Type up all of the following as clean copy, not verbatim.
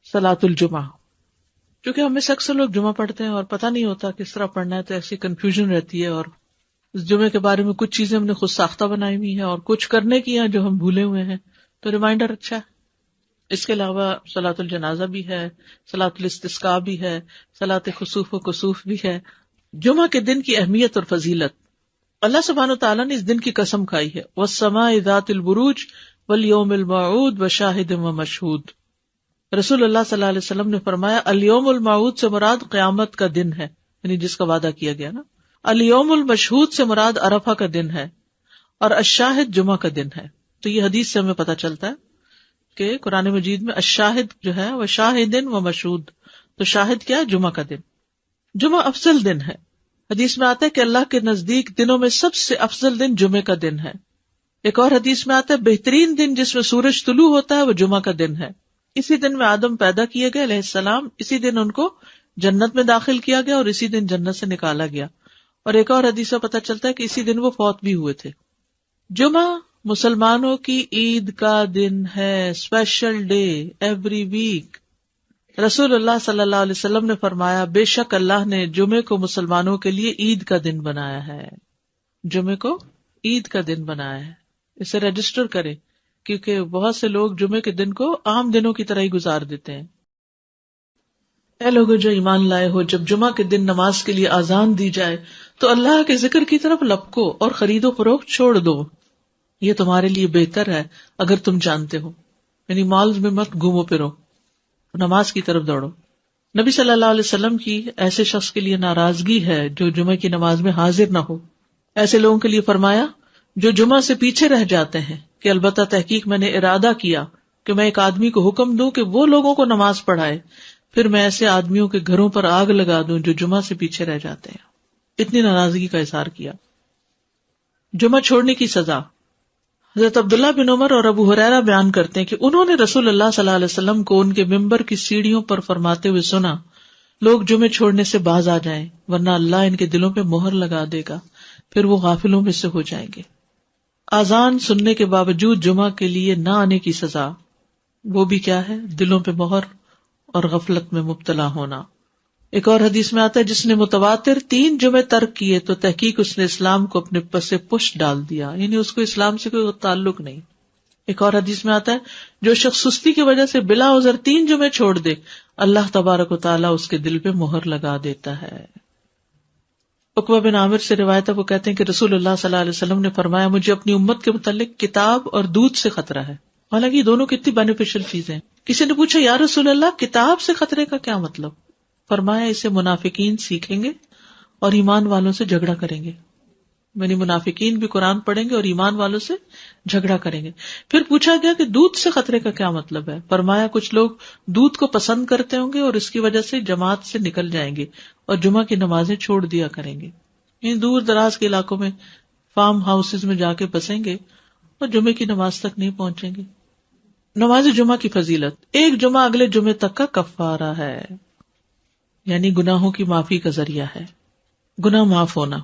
صلاۃ الجمعہ. کیونکہ ہم میں سے اکثر لوگ جمعہ پڑھتے ہیں اور پتہ نہیں ہوتا کس طرح پڑھنا ہے، تو ایسی کنفیوژن رہتی ہے، اور اس جمعے کے بارے میں کچھ چیزیں ہم نے خود ساختہ بنائی ہوئی ہیں اور کچھ کرنے کی ہیں جو ہم بھولے ہوئے ہیں، تو ریمائنڈر اچھا ہے. اس کے علاوہ صلاۃ الجنازہ بھی ہے، صلاۃ الاستسقاء بھی ہے، صلاۃ خسوف و کسوف بھی ہے. جمعہ کے دن کی اہمیت اور فضیلت. اللہ سبحانہ وتعالیٰ نے اس دن کی قسم کھائی ہے، والسماء ذات البروج والیوم الموعود وشاہد ومشہود. رسول اللہ صلی اللہ علیہ وسلم نے فرمایا الیوم الموعود سے مراد قیامت کا دن ہے، یعنی جس کا وعدہ کیا گیا نا. الیوم المشہود سے مراد عرفہ کا دن ہے، اور الشاہد جمعہ کا دن ہے. تو یہ حدیث سے ہمیں پتہ چلتا ہے کہ قرآن مجید میں الشاہد جو ہے وہ شاہد و مشہود، تو شاہد کیا ہے؟ جمعہ کا دن. جمعہ افضل دن ہے. حدیث میں آتا ہے کہ اللہ کے نزدیک دنوں میں سب سے افضل دن جمعے کا دن ہے. ایک اور حدیث میں آتا ہے بہترین دن جس میں سورج طلوع ہوتا ہے وہ جمعہ کا دن ہے. اسی دن میں آدم پیدا کیے گئے علیہ السلام، اسی دن ان کو جنت میں داخل کیا گیا اور اسی دن جنت سے نکالا گیا. اور ایک اور حدیث سے پتہ چلتا ہے کہ اسی دن وہ فوت بھی ہوئے تھے. جمعہ مسلمانوں کی عید کا دن ہے، اسپیشل ڈے ایوری ویک. رسول اللہ صلی اللہ علیہ وسلم نے فرمایا بے شک اللہ نے جمعے کو مسلمانوں کے لیے عید کا دن بنایا ہے. جمعے کو عید کا دن بنایا ہے. اسے رجسٹر کرے، کیونکہ بہت سے لوگ جمعے کے دن کو عام دنوں کی طرح ہی گزار دیتے ہیں. اے لوگوں جو ایمان لائے ہو، جب جمعہ کے دن نماز کے لیے اذان دی جائے تو اللہ کے ذکر کی طرف لپکو اور خرید و فروخت چھوڑ دو، یہ تمہارے لیے بہتر ہے اگر تم جانتے ہو. یعنی مالز میں مت گھومو پھرو، نماز کی طرف دوڑو. نبی صلی اللہ علیہ وسلم کی ایسے شخص کے لیے ناراضگی ہے جو جمعہ کی نماز میں حاضر نہ ہو. ایسے لوگوں کے لیے فرمایا جو جمعہ سے پیچھے رہ جاتے ہیں کہ البتہ تحقیق میں نے ارادہ کیا کہ میں ایک آدمی کو حکم دوں کہ وہ لوگوں کو نماز پڑھائے، پھر میں ایسے آدمیوں کے گھروں پر آگ لگا دوں جو جمعہ سے پیچھے رہ جاتے ہیں. اتنی ناراضگی کا اظہار کیا. جمعہ چھوڑنے کی سزا. حضرت عبداللہ بن عمر اور ابو ہریرہ بیان کرتے ہیں کہ انہوں نے رسول اللہ صلی اللہ علیہ وسلم کو ان کے ممبر کی سیڑھیوں پر فرماتے ہوئے سنا، لوگ جمعے چھوڑنے سے باز آ جائیں ورنہ اللہ ان کے دلوں پہ مہر لگا دے گا، پھر وہ غافلوں میں سے ہو جائیں گے. اذان سننے کے باوجود جمعہ کے لیے نہ آنے کی سزا، وہ بھی کیا ہے؟ دلوں پہ مہر اور غفلت میں مبتلا ہونا. ایک اور حدیث میں آتا ہے جس نے متواتر 3 جمعے ترک کیے تو تحقیق اس نے اسلام کو اپنے پس پش ڈال دیا، یعنی اس کو اسلام سے کوئی تعلق نہیں. ایک اور حدیث میں آتا ہے جو شخص سستی کی وجہ سے بلا عذر 3 جمعے چھوڑ دے اللہ تبارک و تعالیٰ اس کے دل پہ مہر لگا دیتا ہے. عقبہ بن عامر سے روایت ہے، وہ کہتے ہیں کہ رسول اللہ صلی اللہ علیہ وسلم نے فرمایا مجھے اپنی امت کے متعلق کتاب اور دودھ سے خطرہ ہے. حالانکہ یہ دونوں کتنی بینیفیشل چیزیں ہیں. کسی نے پوچھا یا رسول اللہ کتاب سے خطرے کا کیا مطلب؟ فرمایا اسے منافقین سیکھیں گے اور ایمان والوں سے جھگڑا کریں گے. یعنی منافقین بھی قرآن پڑھیں گے اور ایمان والوں سے جھگڑا کریں گے. پھر پوچھا گیا کہ دودھ سے خطرے کا کیا مطلب ہے؟ فرمایا کچھ لوگ دودھ کو پسند کرتے ہوں گے اور اس کی وجہ سے جماعت سے نکل جائیں گے اور جمعہ کی نمازیں چھوڑ دیا کریں گے. یعنی دور دراز کے علاقوں میں فارم ہاؤسز میں جا کے بسیں گے اور جمعے کی نماز تک نہیں پہنچیں گے. نماز جمعہ کی فضیلت. ایک جمعہ اگلے جمعے تک کا کفارہ ہے، یعنی گناہوں کی معافی کا ذریعہ ہے، گناہ معاف ہونا.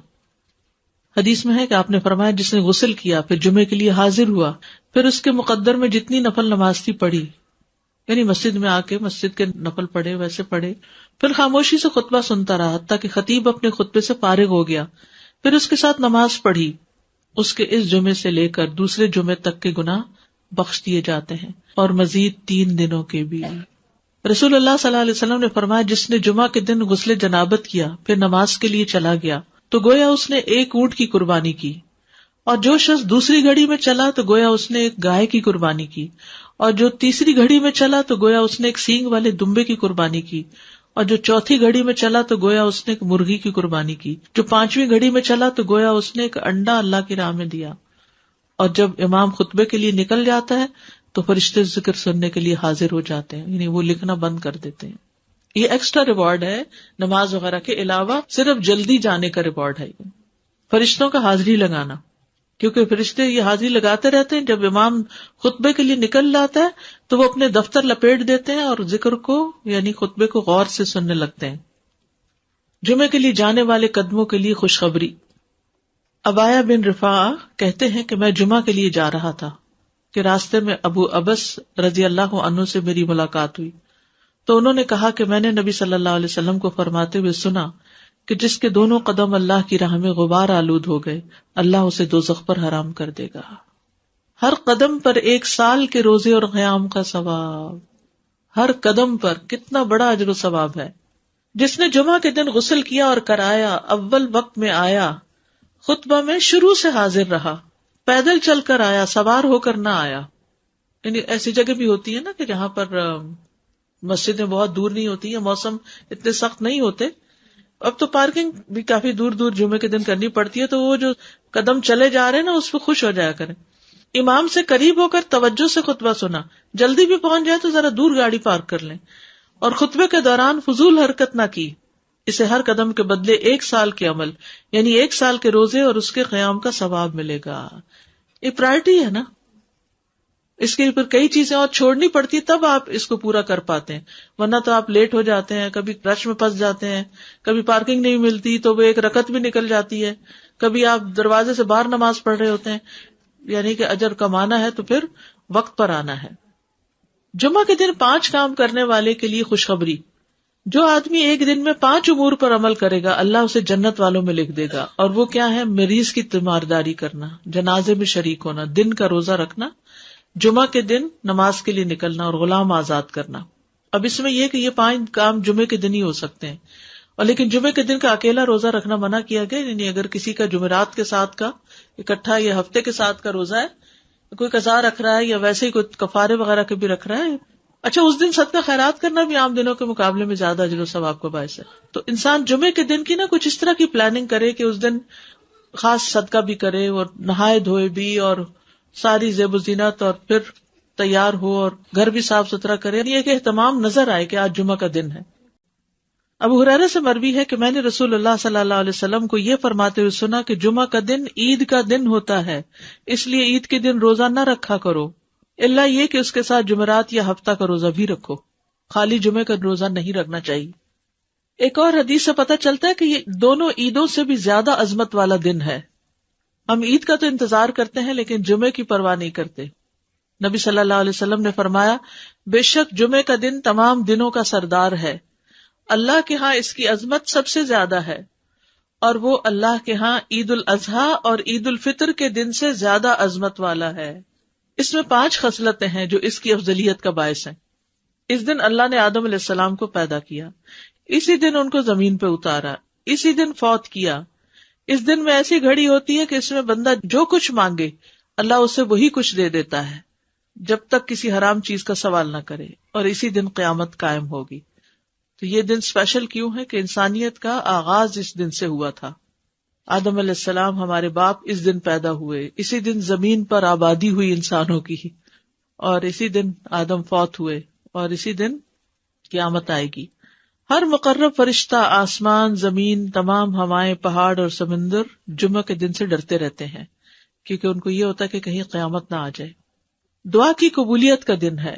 حدیث میں ہے کہ آپ نے فرمایا جس نے غسل کیا پھر جمعے کے لیے حاضر ہوا پھر اس کے مقدر میں جتنی نفل نماز تھی پڑھی، یعنی مسجد میں آ کے مسجد کے نفل پڑھے ویسے پڑھے، پھر خاموشی سے خطبہ سنتا رہا حتیٰ کہ خطیب اپنے خطبے سے فارغ ہو گیا، پھر اس کے ساتھ نماز پڑھی، اس کے اس جمعے سے لے کر دوسرے جمعے تک کے گناہ بخش دیے جاتے ہیں اور مزید 3 دنوں کے بھی. رسول اللہ صلی اللہ علیہ وسلم نے فرمایا جس نے جمعہ کے دن غسل جنابت کیا پھر نماز کے لیے چلا گیا تو گویا اس نے 1 اونٹ کی قربانی کی، اور جو شخص دوسری گھڑی میں چلا تو گویا اس نے ایک گائے کی قربانی کی، اور جو تیسری گھڑی میں چلا تو گویا اس نے ایک سینگ والے دمبے کی قربانی کی، اور جو چوتھی گھڑی میں چلا تو گویا اس نے ایک مرغی کی قربانی کی، جو 5ویں گھڑی میں چلا تو گویا اس نے ایک انڈا اللہ کی راہ میں دیا. اور جب امام خطبے کے لیے نکل جاتا ہے تو فرشتے ذکر سننے کے لیے حاضر ہو جاتے ہیں، یعنی وہ لکھنا بند کر دیتے ہیں. یہ ایکسٹرا ریوارڈ ہے نماز وغیرہ کے علاوہ، صرف جلدی جانے کا ریوارڈ ہے یہ فرشتوں کا حاضری لگانا، کیونکہ فرشتے یہ حاضری لگاتے رہتے ہیں. جب امام خطبے کے لیے نکل جاتا ہے تو وہ اپنے دفتر لپیٹ دیتے ہیں اور ذکر کو یعنی خطبے کو غور سے سننے لگتے ہیں. جمعے کے لیے جانے والے قدموں کے لیے خوشخبری. ابایا بن رفاعہ کہتے ہیں کہ میں جمعہ کے لیے جا رہا تھا کہ راستے میں ابو ابس رضی اللہ عنہ سے میری ملاقات ہوئی تو انہوں نے کہا کہ میں نے نبی صلی اللہ علیہ وسلم کو فرماتے ہوئے سنا کہ جس کے دونوں قدم اللہ کی راہ میں غبار آلود ہو گئے اللہ اسے دوزخ پر حرام کر دے گا. ہر قدم پر 1 سال کے روزے اور قیام کا ثواب. ہر قدم پر کتنا بڑا اجر و ثواب ہے. جس نے جمعہ کے دن غسل کیا اور کرایا، اول وقت میں آیا، خطبہ میں شروع سے حاضر رہا، پیدل چل کر آیا، سوار ہو کر نہ آیا. یعنی ایسی جگہ بھی ہوتی ہے نا کہ جہاں پر مسجدیں بہت دور نہیں ہوتی ہیں، موسم اتنے سخت نہیں ہوتے. اب تو پارکنگ بھی کافی دور دور جمعے کے دن کرنی پڑتی ہے، تو وہ جو قدم چلے جا رہے ہیں نا اس پہ خوش ہو جایا کریں. امام سے قریب ہو کر توجہ سے خطبہ سنا، جلدی بھی پہنچ جائے تو ذرا دور گاڑی پارک کر لیں، اور خطبے کے دوران فضول حرکت نہ کی. اسے ہر قدم کے بدلے 1 سال کے عمل یعنی 1 سال کے روزے اور اس کے قیام کا ثواب ملے گا. یہ پرائرٹی ہے نا، اس کے پھر کئی چیزیں اور چھوڑنی پڑتی تب آپ اس کو پورا کر پاتے ہیں، ورنہ تو آپ لیٹ ہو جاتے ہیں، کبھی رش میں پھنس جاتے ہیں، کبھی پارکنگ نہیں ملتی تو وہ 1 رکعت بھی نکل جاتی ہے، کبھی آپ دروازے سے باہر نماز پڑھ رہے ہوتے ہیں. یعنی کہ اجر کمانا ہے تو پھر وقت پر آنا ہے. جمعہ کے دن 5 کام کرنے والے کے لیے خوشخبری. جو آدمی ایک دن میں 5 امور پر عمل کرے گا اللہ اسے جنت والوں میں لکھ دے گا. اور وہ کیا ہے؟ مریض کی تیمارداری کرنا، جنازے میں شریک ہونا، دن کا روزہ رکھنا، جمعہ کے دن نماز کے لیے نکلنا اور غلام آزاد کرنا. اب اس میں یہ کہ یہ 5 کام جمعے کے دن ہی ہو سکتے ہیں، اور لیکن جمعے کے دن کا اکیلا روزہ رکھنا منع کیا گیا. یعنی اگر کسی کا جمعرات کے ساتھ کا اکٹھا یا ہفتے کے ساتھ کا روزہ ہے، کوئی قضا رکھ رہا ہے یا ویسے ہی کوئی کفارے وغیرہ کے بھی رکھ رہا ہے، اچھا اس دن صدقہ خیرات کرنا بھی عام دنوں کے مقابلے میں زیادہ اجر و ثواب کا باعث ہے. تو انسان جمعے کے دن کی نا کچھ اس طرح کی پلاننگ کرے کہ اس دن خاص صدقہ بھی کرے اور نہائے دھوئے بھی اور ساری زیب و زینت اور پھر تیار ہو اور گھر بھی صاف ستھرا کرے. یہ کہ اہتمام نظر آئے کہ آج جمعہ کا دن ہے. ابو ہریرہ سے مروی ہے کہ میں نے رسول اللہ صلی اللہ علیہ وسلم کو یہ فرماتے ہوئے سنا کہ جمعہ کا دن عید کا دن ہوتا ہے، اس لیے عید کے دن روزہ نہ رکھا کرو، الا یہ کہ اس کے ساتھ جمعرات یا ہفتہ کا روزہ بھی رکھو، خالی جمعے کا روزہ نہیں رکھنا چاہیے. ایک اور حدیث سے پتہ چلتا ہے کہ یہ دونوں عیدوں سے بھی زیادہ عظمت والا دن ہے. ہم عید کا تو انتظار کرتے ہیں لیکن جمعے کی پرواہ نہیں کرتے. نبی صلی اللہ علیہ وسلم نے فرمایا، بے شک جمعے کا دن تمام دنوں کا سردار ہے، اللہ کے ہاں اس کی عظمت سب سے زیادہ ہے، اور وہ اللہ کے ہاں عید الاضحیٰ اور عید الفطر کے دن سے زیادہ عظمت والا ہے. اس میں 5 خصلتیں ہیں جو اس کی افضلیت کا باعث ہیں. اس دن اللہ نے آدم علیہ السلام کو پیدا کیا، اسی دن ان کو زمین پہ اتارا، اسی دن فوت کیا. اس دن میں ایسی گھڑی ہوتی ہے کہ اس میں بندہ جو کچھ مانگے اللہ اسے وہی کچھ دے دیتا ہے جب تک کسی حرام چیز کا سوال نہ کرے، اور اسی دن قیامت قائم ہوگی. تو یہ دن اسپیشل کیوں ہے کہ انسانیت کا آغاز اس دن سے ہوا تھا. آدم علیہ السلام ہمارے باپ اس دن پیدا ہوئے، اسی دن زمین پر آبادی ہوئی انسانوں کی، اور اسی دن آدم فوت ہوئے، اور اسی دن قیامت آئے گی. ہر مقرب فرشتہ، آسمان، زمین، تمام ہوائیں، پہاڑ اور سمندر جمعہ کے دن سے ڈرتے رہتے ہیں، کیونکہ ان کو یہ ہوتا ہے کہ کہیں قیامت نہ آ جائے. دعا کی قبولیت کا دن ہے.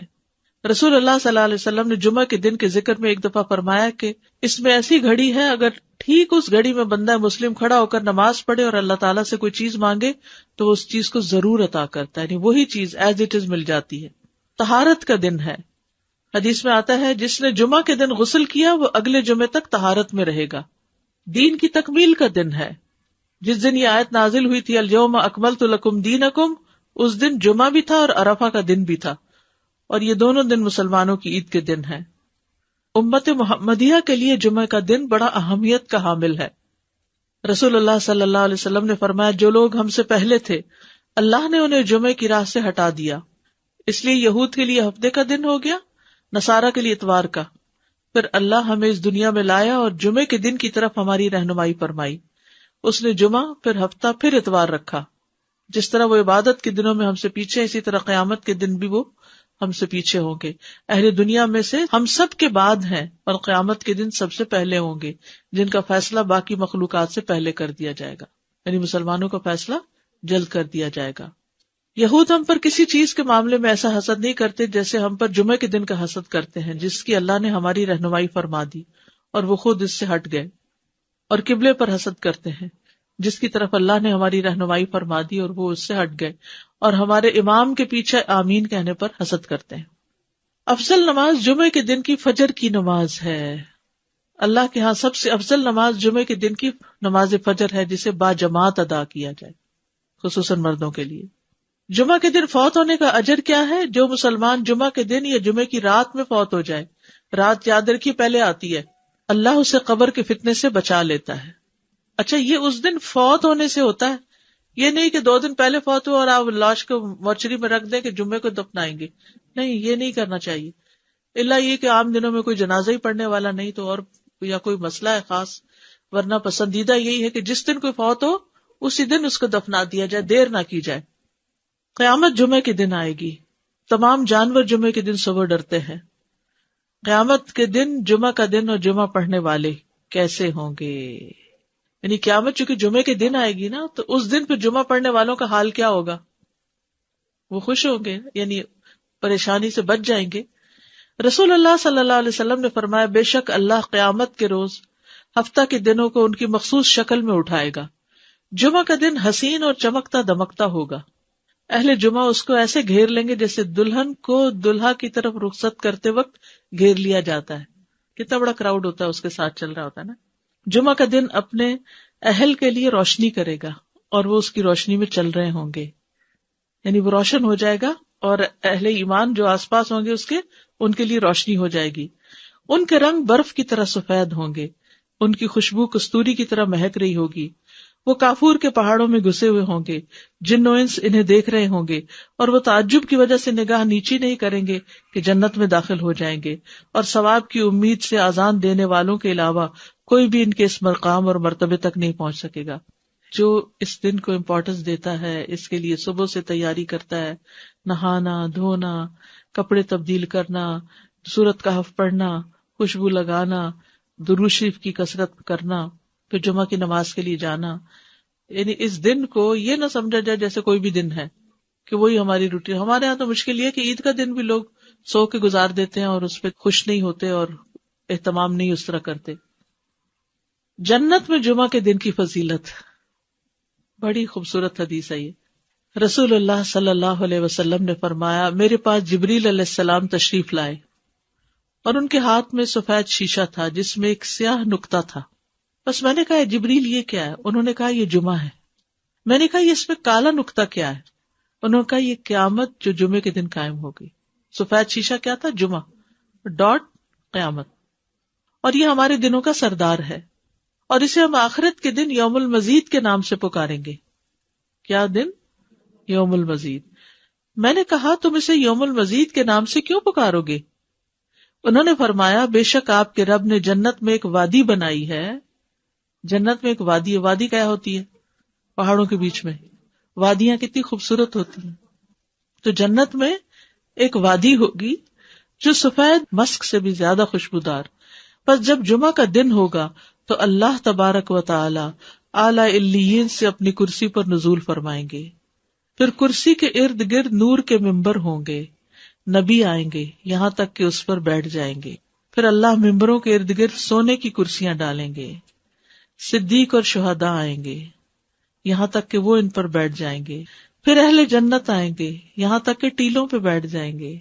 رسول اللہ صلی اللہ علیہ وسلم نے جمعہ کے دن کے ذکر میں ایک دفعہ فرمایا کہ اس میں ایسی گھڑی ہے، اگر ٹھیک اس گھڑی میں بندہ مسلم کھڑا ہو کر نماز پڑھے اور اللہ تعالیٰ سے کوئی چیز مانگے تو اس چیز کو ضرور عطا کرتا ہے، یعنی وہی چیز ایز اٹ از مل جاتی ہے. طہارت کا دن ہے. حدیث میں آتا ہے جس نے جمعہ کے دن غسل کیا وہ اگلے جمعے تک طہارت میں رہے گا. دین کی تکمیل کا دن ہے. جس دن یہ آیت نازل ہوئی تھی الیوم اکملت لکم دینکم، اس دن جمعہ بھی تھا اور عرفہ کا دن بھی تھا، اور یہ دونوں دن مسلمانوں کی عید کے دن ہیں. امت محمدیہ کے لیے جمعہ کا دن بڑا اہمیت کا حامل ہے. رسول اللہ صلی اللہ علیہ وسلم نے فرمایا جو لوگ ہم سے پہلے تھے اللہ نے انہیں جمعے کی راہ سے ہٹا دیا، اس لیے یہود کے لیے ہفتے کا دن ہو گیا، نصارہ کے لیے اتوار کا. پھر اللہ ہمیں اس دنیا میں لایا اور جمعے کے دن کی طرف ہماری رہنمائی فرمائی. اس نے جمعہ، پھر ہفتہ، پھر اتوار رکھا. جس طرح وہ عبادت کے دنوں میں ہم سے پیچھے، اسی طرح قیامت کے دن بھی وہ ہم سے پیچھے ہوں گے. اہل دنیا میں سے ہم سب کے بعد ہیں اور قیامت کے دن سب سے پہلے ہوں گے، جن کا فیصلہ باقی مخلوقات سے پہلے کر دیا جائے گا. یعنی مسلمانوں کا فیصلہ جلد کر دیا جائے گا. یہود ہم پر کسی چیز کے معاملے میں ایسا حسد نہیں کرتے جیسے ہم پر جمعے کے دن کا حسد کرتے ہیں، جس کی اللہ نے ہماری رہنمائی فرما دی اور وہ خود اس سے ہٹ گئے. اور قبلے پر حسد کرتے ہیں جس کی طرف اللہ نے ہماری رہنمائی فرما دی اور وہ اس سے ہٹ گئے. اور ہمارے امام کے پیچھے آمین کہنے پر حسد کرتے ہیں. افضل نماز جمعے کے دن کی فجر کی نماز ہے. اللہ کے ہاں سب سے افضل نماز جمعے کے دن کی نماز فجر ہے، جسے با جماعت ادا کیا جائے، خصوصاً مردوں کے لیے. جمعہ کے دن فوت ہونے کا اجر کیا ہے؟ جو مسلمان جمعہ کے دن یا جمعے کی رات میں فوت ہو جائے، رات یاد رکھیے پہلے آتی ہے، اللہ اسے قبر کے فتنے سے بچا لیتا ہے. اچھا، یہ اس دن فوت ہونے سے ہوتا ہے، یہ نہیں کہ 2 دن پہلے فوت ہو اور آپ لاش کو مورچری میں رکھ دیں کہ جمعے کو دفنائیں گے. نہیں، یہ نہیں کرنا چاہیے، الا یہ کہ عام دنوں میں کوئی جنازہ ہی پڑھنے والا نہیں تو، اور یا کوئی مسئلہ ہے خاص، ورنہ پسندیدہ یہی ہے کہ جس دن کوئی فوت ہو اسی دن اس کو دفنا دیا جائے، دیر نہ کی جائے. قیامت جمعے کے دن آئے گی. تمام جانور جمعے کے دن صبح ڈرتے ہیں. قیامت کے دن جمعہ کا دن اور جمعہ پڑھنے والے کیسے ہوں گے؟ یعنی قیامت چونکہ جمعے کے دن آئے گی نا، تو اس دن پھر جمعہ پڑھنے والوں کا حال کیا ہوگا؟ وہ خوش ہوں گے، یعنی پریشانی سے بچ جائیں گے. رسول اللہ صلی اللہ علیہ وسلم نے فرمایا، بے شک اللہ قیامت کے روز ہفتہ کے دنوں کو ان کی مخصوص شکل میں اٹھائے گا. جمعہ کا دن حسین اور چمکتا دمکتا ہوگا. اہل جمعہ اس کو ایسے گھیر لیں گے جیسے دلہن کو دلہا کی طرف رخصت کرتے وقت گھیر لیا جاتا ہے. کتنا بڑا کراؤڈ ہوتا ہے اس کے ساتھ چل رہا ہوتا ہے نا. جمعہ کا دن اپنے اہل کے لیے روشنی کرے گا اور وہ اس کی روشنی میں چل رہے ہوں گے، یعنی وہ روشن ہو جائے گا اور اہل ایمان جو آس پاس ہوں گے اس کے، ان کے لیے روشنی ہو جائے گی. ان کے رنگ برف کی طرح سفید ہوں گے، ان کی خوشبو کستوری کی طرح مہک رہی ہوگی. وہ کافور کے پہاڑوں میں گھسے ہوئے ہوں گے، جن و انس انہیں دیکھ رہے ہوں گے، اور وہ تعجب کی وجہ سے نگاہ نیچی نہیں کریں گے کہ جنت میں داخل ہو جائیں گے. اور ثواب کی امید سے آذان دینے والوں کے علاوہ کوئی بھی ان کے اس مقام اور مرتبے تک نہیں پہنچ سکے گا. جو اس دن کو امپورٹنس دیتا ہے، اس کے لیے صبح سے تیاری کرتا ہے، نہانا دھونا، کپڑے تبدیل کرنا، سورت کہف پڑھنا، خوشبو لگانا، درود شریف کی کثرت کرنا، پھر جمعہ کی نماز کے لیے جانا. یعنی اس دن کو یہ نہ سمجھا جائے جیسے کوئی بھی دن ہے کہ وہی ہماری روٹین. ہمارے ہاں تو مشکل یہ کہ عید کا دن بھی لوگ سو کے گزار دیتے ہیں اور اس پہ خوش نہیں ہوتے اور اہتمام نہیں اس طرح کرتے. جنت میں جمعہ کے دن کی فضیلت، بڑی خوبصورت حدیث ہے یہ. رسول اللہ صلی اللہ علیہ وسلم نے فرمایا، میرے پاس جبریل علیہ السلام تشریف لائے اور ان کے ہاتھ میں سفید شیشہ تھا جس میں ایک سیاہ نقطہ تھا. بس میں نے کہا، جبریل یہ کیا ہے؟ انہوں نے کہا، یہ جمعہ ہے. میں نے کہا، یہ اس میں کالا نقطہ کیا ہے؟ انہوں نے کہا، یہ قیامت جو جمعے کے دن قائم ہوگی. سفید شیشہ کیا تھا؟ جمعہ، ڈاٹ قیامت. اور یہ ہمارے دنوں کا سردار ہے، اور اسے ہم آخرت کے دن یوم المزید کے نام سے پکاریں گے. کیا دن؟ یوم المزید. میں نے کہا، تم اسے یوم المزید کے نام سے کیوں پکارو گے؟ انہوں نے فرمایا، بے شک آپ کے رب نے جنت میں ایک وادی بنائی ہے. جنت میں ایک وادی ہے. وادی کیا ہوتی ہے؟ پہاڑوں کے بیچ میں. وادیاں کتنی خوبصورت ہوتی ہیں. تو جنت میں ایک وادی ہوگی جو سفید مسک سے بھی زیادہ خوشبودار. پس جب جمعہ کا دن ہوگا تو اللہ تبارک و تعالی اعلی علیین سے اپنی کرسی پر نزول فرمائیں گے. پھر کرسی کے ارد گرد نور کے ممبر ہوں گے. نبی آئیں گے یہاں تک کہ اس پر بیٹھ جائیں گے. پھر اللہ ممبروں کے ارد گرد سونے کی کرسیاں ڈالیں گے. صدیق اور شہداء آئیں گے یہاں تک کہ وہ ان پر بیٹھ جائیں گے. پھر اہل جنت آئیں گے یہاں تک کہ ٹیلوں پہ بیٹھ جائیں گے.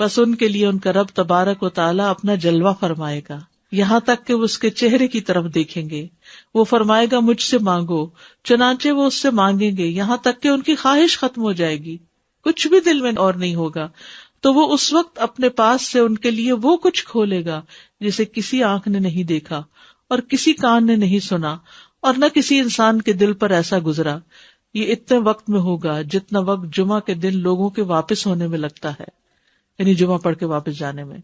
بس ان کے لیے ان کا رب تبارک و تعالیٰ اپنا جلوہ فرمائے گا یہاں تک کہ وہ اس کے چہرے کی طرف دیکھیں گے. وہ فرمائے گا، مجھ سے مانگو، چنانچہ وہ اس سے مانگیں گے یہاں تک کہ ان کی خواہش ختم ہو جائے گی، کچھ بھی دل میں اور نہیں ہوگا. تو وہ اس وقت اپنے پاس سے ان کے لیے وہ کچھ کھولے گا جسے کسی آنکھ نے نہیں دیکھا اور کسی کان نے نہیں سنا اور نہ کسی انسان کے دل پر ایسا گزرا. یہ اتنے وقت میں ہوگا جتنا وقت جمعہ کے دن لوگوں کے واپس ہونے میں لگتا ہے، یعنی جمعہ پڑھ کے واپس جانے میں.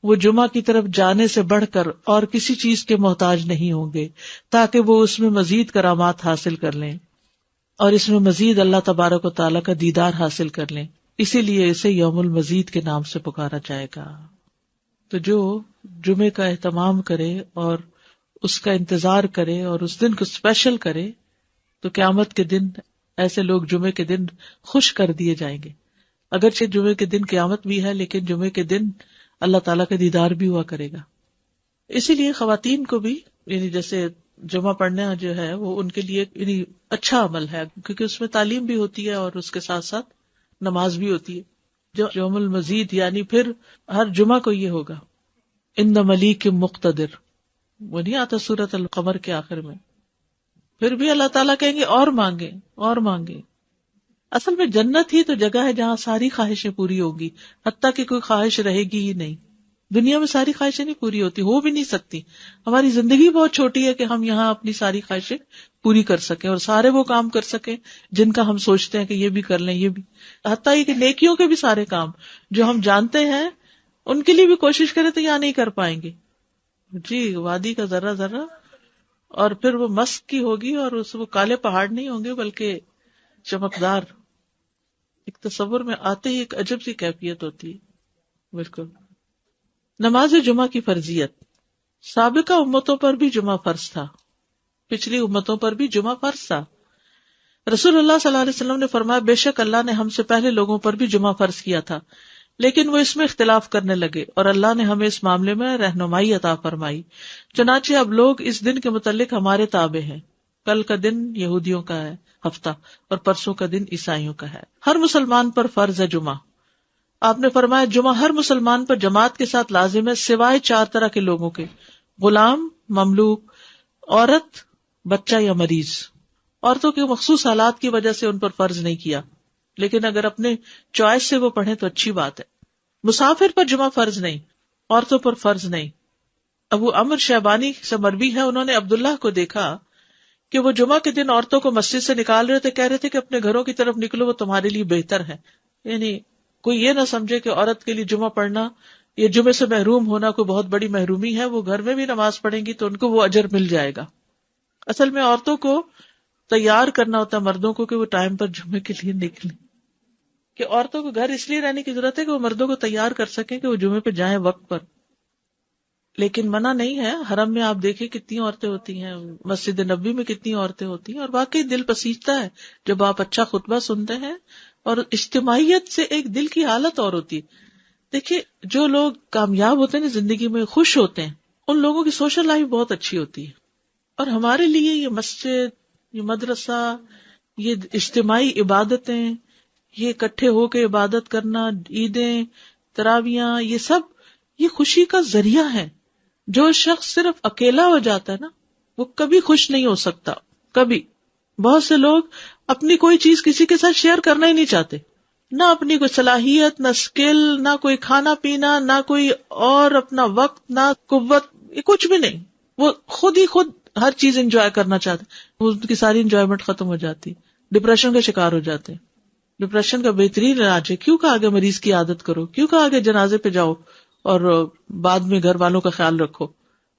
وہ جمعہ کی طرف جانے سے بڑھ کر اور کسی چیز کے محتاج نہیں ہوں گے تاکہ وہ اس میں مزید کرامات حاصل کر لیں اور اس میں مزید اللہ تبارک و تعالیٰ کا دیدار حاصل کر لیں. اسی لیے اسے یوم المزید کے نام سے پکارا جائے گا. تو جو جمعے کا اہتمام کرے اور اس کا انتظار کرے اور اس دن کو اسپیشل کرے تو قیامت کے دن ایسے لوگ جمعے کے دن خوش کر دیے جائیں گے. اگرچہ جمعے کے دن قیامت بھی ہے لیکن جمعے کے دن اللہ تعالیٰ کا دیدار بھی ہوا کرے گا. اسی لیے خواتین کو بھی، یعنی جیسے جمعہ پڑھنا جو ہے وہ ان کے لیے یعنی اچھا عمل ہے، کیونکہ اس میں تعلیم بھی ہوتی ہے اور اس کے ساتھ ساتھ نماز بھی ہوتی ہے. جو یوم المزید یعنی پھر ہر جمعہ کو یہ ہوگا، ان ملیک مقتدر، وہ نہیں آتا سورۃ القمر کے آخر میں، پھر بھی اللہ تعالیٰ کہیں گے اور مانگے اور مانگے. اصل میں جنت ہی تو جگہ ہے جہاں ساری خواہشیں پوری ہوگی، حتیٰ کہ کوئی خواہش رہے گی ہی نہیں. دنیا میں ساری خواہشیں نہیں پوری ہوتی، ہو بھی نہیں سکتی. ہماری زندگی بہت چھوٹی ہے کہ ہم یہاں اپنی ساری خواہشیں پوری کر سکیں اور سارے وہ کام کر سکیں جن کا ہم سوچتے ہیں کہ یہ بھی کر لیں، یہ بھی، حتیٰ یہ کہ نیکیوں کے بھی سارے کام جو ہم جانتے ہیں ان کے لیے بھی کوشش کریں تو یہاں نہیں کر پائیں گے. جی وادی کا ذرہ ذرہ، اور پھر وہ مسک کی ہوگی اور وہ کالے پہاڑ نہیں ہوں گے بلکہ چمکدار. ایک تصور میں آتے ہی ایک عجب سی کیفیت ہوتی ہے. بالکل. نماز جمعہ کی فرضیت. سابقہ امتوں پر بھی جمعہ فرض تھا، پچھلی امتوں پر بھی جمعہ فرض تھا. رسول اللہ صلی اللہ علیہ وسلم نے فرمایا بے شک اللہ نے ہم سے پہلے لوگوں پر بھی جمعہ فرض کیا تھا، لیکن وہ اس میں اختلاف کرنے لگے اور اللہ نے ہمیں اس معاملے میں رہنمائی عطا فرمائی. چنانچہ اب لوگ اس دن کے متعلق ہمارے تابع ہیں. کل کا دن یہودیوں کا ہے ہفتہ، اور پرسوں کا دن عیسائیوں کا ہے. ہر مسلمان پر فرض ہے جمعہ. آپ نے فرمایا جمعہ ہر مسلمان پر جماعت کے ساتھ لازم ہے سوائے 4 طرح کے لوگوں کے: غلام، مملوک، عورت، بچہ یا مریض. عورتوں کے مخصوص حالات کی وجہ سے ان پر فرض نہیں کیا، لیکن اگر اپنے چوائس سے وہ پڑھیں تو اچھی بات ہے. مسافر پر جمعہ فرض نہیں، عورتوں پر فرض نہیں. ابو عمر شیبانی سے مروی ہے، انہوں نے عبداللہ کو دیکھا کہ وہ جمعہ کے دن عورتوں کو مسجد سے نکال رہے تھے، کہہ رہے تھے کہ اپنے گھروں کی طرف نکلو، وہ تمہارے لیے بہتر ہے. یعنی کوئی یہ نہ سمجھے کہ عورت کے لیے جمعہ پڑھنا یا جمعے سے محروم ہونا کوئی بہت بڑی محرومی ہے. وہ گھر میں بھی نماز پڑھیں گی تو ان کو وہ اجر مل جائے گا. اصل میں عورتوں کو تیار کرنا ہوتا ہے مردوں کو کہ وہ ٹائم پر جمعے کے لیے نکلیں، کہ عورتوں کو گھر اس لیے رہنے کی ضرورت ہے کہ وہ مردوں کو تیار کر سکیں کہ وہ جمعے پہ جائیں وقت پر. لیکن منع نہیں ہے. حرم میں آپ دیکھیں کتنی عورتیں ہوتی ہیں، مسجد نبوی میں کتنی عورتیں ہوتی ہیں، اور واقعی دل پسیجتا ہے جب آپ اچھا خطبہ سنتے ہیں. اور اجتماعیت سے ایک دل کی حالت اور ہوتی ہے. دیکھیے جو لوگ کامیاب ہوتے ہیں زندگی میں، خوش ہوتے ہیں، ان لوگوں کی سوشل لائف بہت اچھی ہوتی ہے. اور ہمارے لیے یہ مسجد، یہ مدرسہ، یہ اجتماعی عبادتیں، یہ اکٹھے ہو کے عبادت کرنا، عیدیں، تراویاں، یہ سب یہ خوشی کا ذریعہ ہے. جو شخص صرف اکیلا ہو جاتا ہے نا، وہ کبھی خوش نہیں ہو سکتا. کبھی. بہت سے لوگ اپنی کوئی چیز کسی کے ساتھ شیئر کرنا ہی نہیں چاہتے، نہ اپنی کوئی صلاحیت، نہ اسکل، نہ کوئی کھانا پینا، نہ کوئی اور اپنا وقت، نہ قوت، کچھ بھی نہیں. وہ خود ہی خود ہر چیز انجوائے کرنا چاہتے، وہ ان کی ساری انجوائمنٹ ختم ہو جاتی، ڈپریشن کا شکار ہو جاتے. ڈپریشن کا بہترین علاج ہے، کیوں کہا آگے مریض کی عادت کرو، کیوں کہا آگے جنازے پہ جاؤ اور بعد میں گھر والوں کا خیال رکھو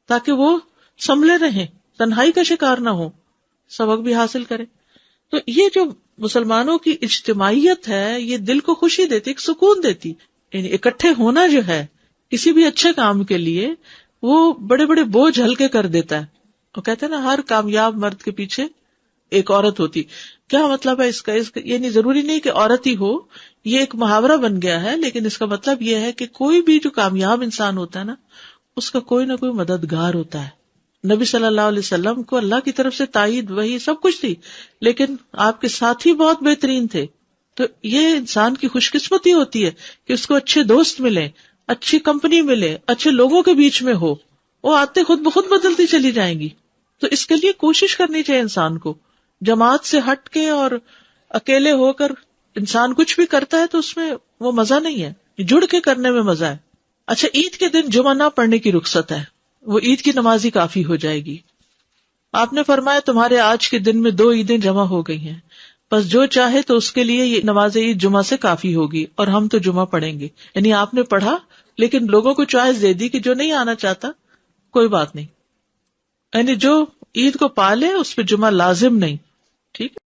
تاکہ وہ سنبھلے رہیں، تنہائی کا شکار نہ ہو، سبق بھی حاصل کرے. تو یہ جو مسلمانوں کی اجتماعیت ہے یہ دل کو خوشی دیتی، ایک سکون دیتی. یعنی اکٹھے ہونا جو ہے کسی بھی اچھے کام کے لیے وہ بڑے بڑے بوجھ ہلکے کر دیتا ہے. وہ کہتے ہیں نا ہر کامیاب مرد کے پیچھے ایک عورت ہوتی. کیا مطلب ہے اس کا یعنی ضروری نہیں کہ عورت ہی ہو، یہ ایک محاورہ بن گیا ہے، لیکن اس کا مطلب یہ ہے کہ کوئی بھی جو کامیاب انسان ہوتا ہے نا اس کا کوئی نہ کوئی مددگار ہوتا ہے. نبی صلی اللہ علیہ وسلم کو اللہ کی طرف سے تائید، وہی سب کچھ تھی، لیکن آپ کے ساتھی بہت بہترین تھے. تو یہ انسان کی خوش قسمتی ہوتی ہے کہ اس کو اچھے دوست ملیں، اچھی کمپنی ملے، اچھے لوگوں کے بیچ میں ہو. وہ آتے خود بخود بدلتی چلی جائیں گی. تو اس کے لیے کوشش کرنی چاہیے انسان کو. جماعت سے ہٹ کے اور اکیلے ہو کر انسان کچھ بھی کرتا ہے تو اس میں وہ مزہ نہیں ہے، جڑ کے کرنے میں مزہ ہے. اچھا عید کے دن جمعہ نہ پڑھنے کی رخصت ہے، وہ عید کی نماز ہی کافی ہو جائے گی. آپ نے فرمایا تمہارے آج کے دن میں 2 عیدیں جمع ہو گئی ہیں، بس جو چاہے تو اس کے لیے یہ نماز عید جمعہ سے کافی ہوگی، اور ہم تو جمعہ پڑھیں گے. یعنی آپ نے پڑھا لیکن لوگوں کو چوائس دے دی کہ جو نہیں آنا چاہتا کوئی بات نہیں. یعنی جو عید کو پالے اس پہ جمعہ لازم نہیں. ٹھیک ہے.